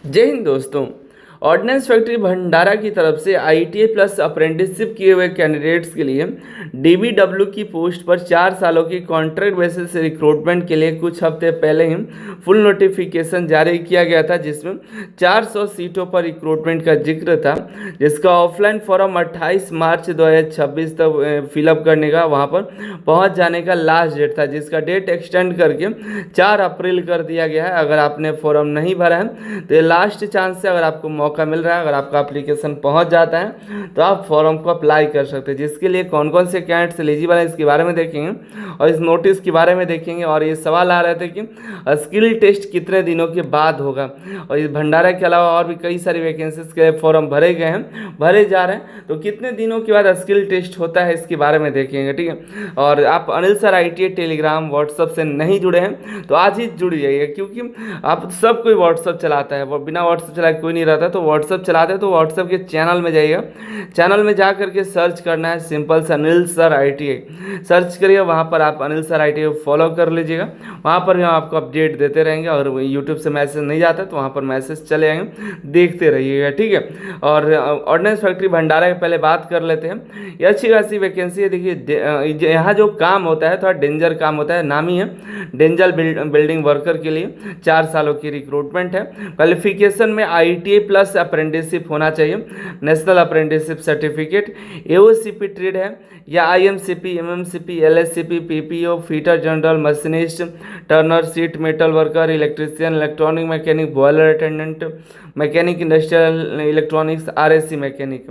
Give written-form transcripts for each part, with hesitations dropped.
जय हिंद दोस्तों। Ordnance factory भंडारा की तरफ से आईटीआई प्लस अप्रेंटिसशिप किए हुए कैंडिडेट्स के लिए डीबीडब्ल्यू की पोस्ट पर 4 सालों की कॉन्ट्रैक्ट बेसिस से रिक्रूटमेंट के लिए कुछ हफ्ते पहले ही फुल नोटिफिकेशन जारी किया गया था, जिसमें 400 सीटों पर रिक्रूटमेंट का जिक्र था, जिसका ऑफलाइन फॉर्म 28 मार्च 2026 तक फिलअप करने का वहां पर पहुंच जाने का लास्ट डेट था, जिसका डेट एक्सटेंड करके 4 अप्रैल कर दिया गया है। अगर आपने फॉर्म नहीं भरा है तो ये लास्ट चांस है। अगर आपको मौका मिल रहा है, अगर आपका एप्लीकेशन पहुंच जाता है तो आप फॉर्म को अप्लाई कर सकते हैं, जिसके लिए कौन कौन से कैंडिडेट्स एलिजिबल है इसके बारे में देखेंगे और इस नोटिस के बारे में देखेंगे। और ये सवाल आ रहे थे कि स्किल टेस्ट कितने दिनों के बाद होगा, और इस भंडारा के अलावा और भी कई सारी वैकेंसीज के फॉर्म भरे गए हैं, भरे जा रहे हैं, तो कितने दिनों के बाद स्किल टेस्ट होता है इसके बारे में देखेंगे। ठीक है, और आप Anil sir ITI Telegram WhatsApp से नहीं जुड़े हैं तो आज ही जुड़ जाइए, क्योंकि आप सब कोई व्हाट्सअप चलाता है, वो बिना व्हाट्सअप चलाए कोई नहीं रहता। तो व्हाट्सअप चलाते हैं तो व्हाट्सअप के चैनल में जाइएगा, चैनल में जा करके सर्च करना है सिंपल से अनिल सर आईटीआई सर्च करिए, वहाँ पर आप अनिल सर आईटीआई फॉलो कर लीजिएगा। वहाँ पर भी हम आपको अपडेट देते रहेंगे, और यूट्यूब से मैसेज नहीं जाता तो वहाँ पर मैसेज चले आएंगे, देखते रहिएगा। ठीक है, और ऑर्डिनेंस फैक्ट्री भंडारा की पहले बात कर लेते हैं। ये अच्छी खासी वैकेंसी है। देखिए यहाँ जो काम होता है थोड़ा डेंजर काम होता है, नाम ही है डेंजर बिल्डिंग वर्कर के लिए 4 सालों की रिक्रूटमेंट है। क्वालिफिकेशन में आईटीआई प्लस अप्रेंटिसशिप होना चाहिए, national apprenticeship certificate, AOCP trade है या IMCP, MMCP, LSCP, PPO, fitter general, machinist, turner, sheet metal worker, electrician, electronic mechanic, boiler attendant, mechanic industrial electronics, RSC mechanic.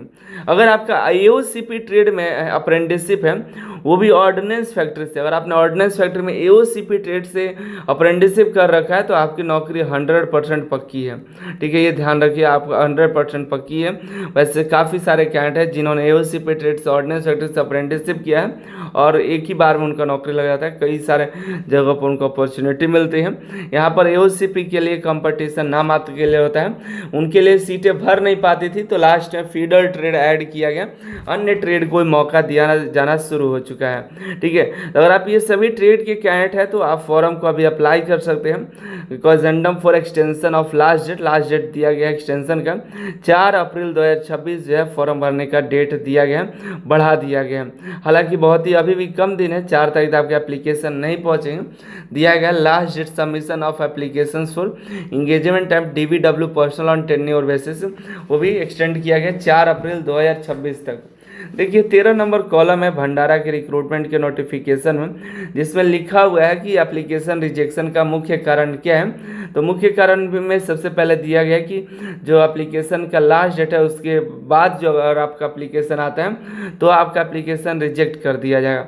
अगर आपका आईओसीपी trade में apprenticeship है, वो भी ऑर्डिनेंस फैक्ट्री से, अगर आपने ऑर्डिनेंस फैक्ट्री में एओसीपी ट्रेड से अप्रेंटिसशिप कर रखा है तो आपकी नौकरी 100% पक्की है। ठीक है, ये ध्यान रखिए, आपका 100% पक्की है। वैसे काफ़ी सारे कैंडिडेट हैं जिन्होंने एओसीपी ट्रेड से ऑर्डिनेंस फैक्ट्री से अप्रेंटिसशिप किया है और एक ही बार में उनका नौकरी लग जाता है, कई सारे जगह पर उनको अपॉर्चुनिटी मिलती है। यहाँ पर एओसीपी के लिए कंपटीशन नाम मात्र के लिए होता है, उनके लिए सीटें भर नहीं पाती थी तो लास्ट में फीडर ट्रेड ऐड किया गया, अन्य ट्रेड को मौका दिया जाना शुरू हो चुका है। ठीक है, तो अगर आप ये सभी ट्रेड के कैंडिडेट हैं तो आप फॉर्म को अभी अप्लाई कर सकते हैं, because addendum for extension of last date दिया गया एक्सटेंशन का 4 अप्रैल 2026 जो है फॉर्म भरने का डेट दिया गया, बढ़ा दिया गया। हालांकि बहुत ही अभी भी कम दिन है, 4 तारीख तक आपके एप्लीकेशन नहीं पहुँचेंगे। दिया गया last date submission of application for engagement and DBW personnel on tenure basis, वो भी एक्सटेंड किया गया 4 अप्रैल 2026 तक। देखिए 13 नंबर कॉलम है भंडारा के रिक्रूटमेंट के नोटिफिकेशन में, जिसमें लिखा हुआ है कि एप्लीकेशन रिजेक्शन का मुख्य कारण क्या है। तो मुख्य कारण में सबसे पहले दिया गया कि जो एप्लीकेशन का लास्ट डेट है उसके बाद जो अगर आपका एप्लीकेशन आता है तो आपका एप्लीकेशन रिजेक्ट कर दिया जाएगा।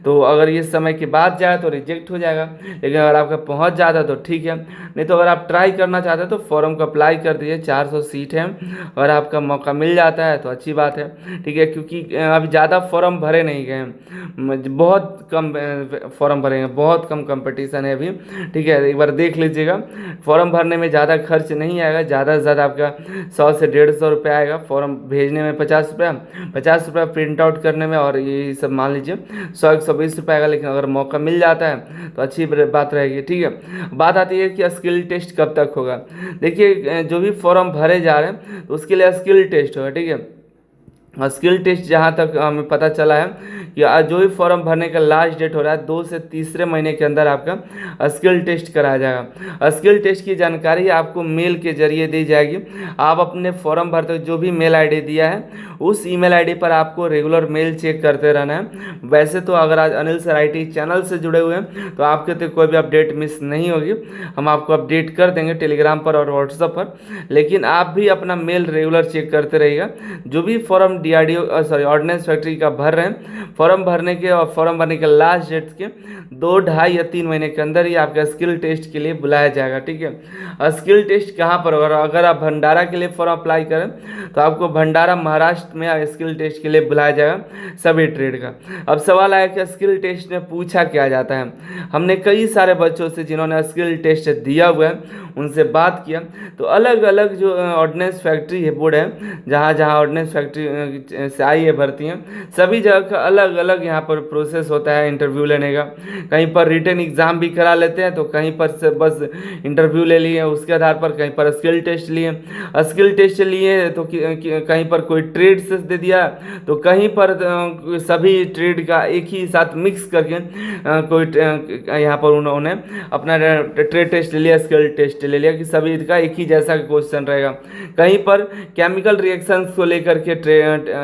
तो अगर ये समय के बाद जाए तो रिजेक्ट हो जाएगा, लेकिन अगर आपका पहुंच जाता तो ठीक है, नहीं तो अगर आप ट्राई करना चाहते हैं तो फॉर्म को अप्लाई कर दीजिए। 400 सीट है, अगर आपका मौका मिल जाता है तो अच्छी बात है। ठीक है, क्योंकि अभी ज़्यादा फॉर्म भरे नहीं गए हैं, बहुत कम फॉर्म भरे हैं, बहुत कम कंपटीशन है अभी। ठीक है, एक बार देख लीजिएगा, फॉर्म भरने में ज़्यादा खर्च नहीं आएगा, ज़्यादा से ज़्यादा आपका 100 से 150 रुपये आएगा। फॉर्म भेजने में 50 रुपये प्रिंट आउट करने में, और ये सब मान लीजिए 100-120 रुपये आएगा। लेकिन अगर मौका मिल जाता है तो अच्छी बात रहेगी। ठीक है, बात आती है कि स्किल टेस्ट कब तक होगा। देखिए जो भी फॉर्म भरे जा रहे हैं तो उसके लिए स्किल टेस्ट होगा। ठीक है, स्किल टेस्ट जहाँ तक हमें पता चला है कि जो भी फॉर्म भरने का लास्ट डेट हो रहा है 2 से तीसरे महीने के अंदर आपका स्किल टेस्ट कराया जाएगा। स्किल टेस्ट की जानकारी आपको मेल के जरिए दी जाएगी। आप अपने फॉर्म भरते हुए जो भी मेल आईडी दिया है उस ईमेल आईडी पर आपको रेगुलर मेल चेक करते रहना है। वैसे तो अगर आज अनिल सर आईटी चैनल से जुड़े हुए हैं तो आपके तो कोई भी अपडेट मिस नहीं होगी, हम आपको अपडेट कर देंगे टेलीग्राम पर और व्हाट्सएप पर। लेकिन आप भी अपना मेल रेगुलर चेक करते रहिएगा। जो भी फॉर्म डीआरडीओ ऑर्डिनेंस फैक्ट्री का भर रहे हैं, फॉर्म भरने के और फॉर्म भरने के लास्ट डेट के 2, 2.5 या 3 महीने के अंदर ही आपका स्किल टेस्ट के लिए बुलाया जाएगा। ठीक है, स्किल टेस्ट कहाँ पर होगा? अगर आप भंडारा के लिए फॉर्म अप्लाई करें तो आपको भंडारा महाराष्ट्र में स्किल टेस्ट के लिए बुलाया जाएगा सभी ट्रेड का। अब सवाल आया कि स्किल टेस्ट में पूछा क्या जाता है। हमने कई सारे बच्चों से जिन्होंने स्किल टेस्ट दिया हुआ है उनसे बात किया, तो अलग अलग जो ऑर्डिनेंस फैक्ट्री है बोर्ड है, जहाँ जहाँ ऑर्डिनेंस फैक्ट्री से आई है भर्तियाँ, सभी जगह का अलग अलग यहाँ पर प्रोसेस होता है इंटरव्यू लेने का। कहीं पर रिटन एग्ज़ाम भी करा लेते हैं, तो कहीं पर से बस इंटरव्यू ले लिए, उसके आधार पर कहीं पर स्किल टेस्ट लिए, स्किल टेस्ट लिए तो कहीं पर कोई ट्रेड से दे दिया, तो कहीं पर सभी ट्रेड का एक ही साथ मिक्स करके कोई यहाँ पर उन्होंने अपना ट्रेड टेस्ट ले लिया, स्किल टेस्ट ले लिया कि सभी का एक ही जैसा क्वेश्चन रहेगा। कहीं पर केमिकल रिएक्शंस को लेकर के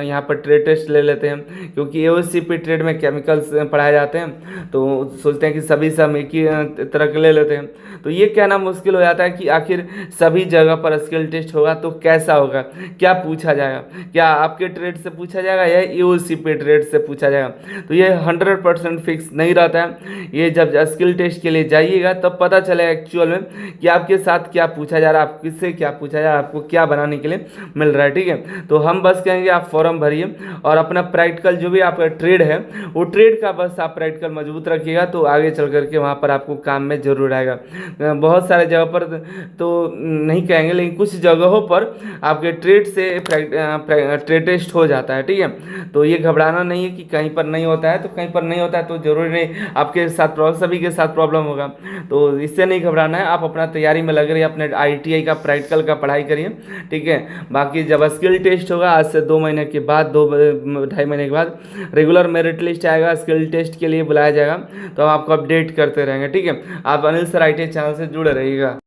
यहाँ पर ट्रेड टेस्ट ले लेते हैं, क्योंकि एओसीपी ट्रेड में केमिकल्स पढ़ाए जाते हैं, तो सोचते हैं कि सभी सब एक ही तरह के ले लेते हैं। तो ये कहना मुश्किल हो जाता है कि आखिर सभी जगह पर स्किल टेस्ट होगा तो कैसा होगा, क्या पूछा जाएगा, क्या आपके ट्रेड से पूछा जाएगा या एओसीपी ट्रेड से पूछा जाएगा। तो ये 100% फिक्स नहीं रहता है। ये जब स्किल टेस्ट के लिए जाइएगा तब पता चलेगा एक्चुअल में कि आपके साथ क्या पूछा जा रहा है, आप किससे क्या पूछा जा रहा है, आपको क्या बनाने के लिए मिल रहा है। ठीक है, तो हम बस कहेंगे आप फॉर्म भरिए और अपना प्रैक्टिकल जो भी आपका ट्रेड है वो ट्रेड का बस आप प्रैक्टिकल मजबूत रखिएगा, तो आगे चल करके वहाँ पर आपको काम में जरूर आएगा। बहुत सारे जगह पर तो नहीं कहेंगे, लेकिन कुछ जगहों पर आपके ट्रेड से ट्रेड टेस्ट हो जाता है। ठीक है, तो ये घबराना नहीं है कि कहीं पर नहीं होता है, तो कहीं पर नहीं होता है तो जरूरी नहीं आपके साथ सभी के साथ प्रॉब्लम होगा, तो इससे नहीं घबराना है। आप अपना तैयारी में लग रही है, अपने ITI का प्रैक्टिकल का पढ़ाई करिए। ठीक है, बाकी जब स्किल टेस्ट होगा आज से 2 महीने के बाद, 2-2.5 महीने के बाद रेगुलर मेरिट लिस्ट आएगा, स्किल टेस्ट के लिए बुलाया जाएगा, तो हम आपको अपडेट करते रहेंगे। ठीक है, आप अनिल सर ITI चैनल से जुड़े रहिएगा।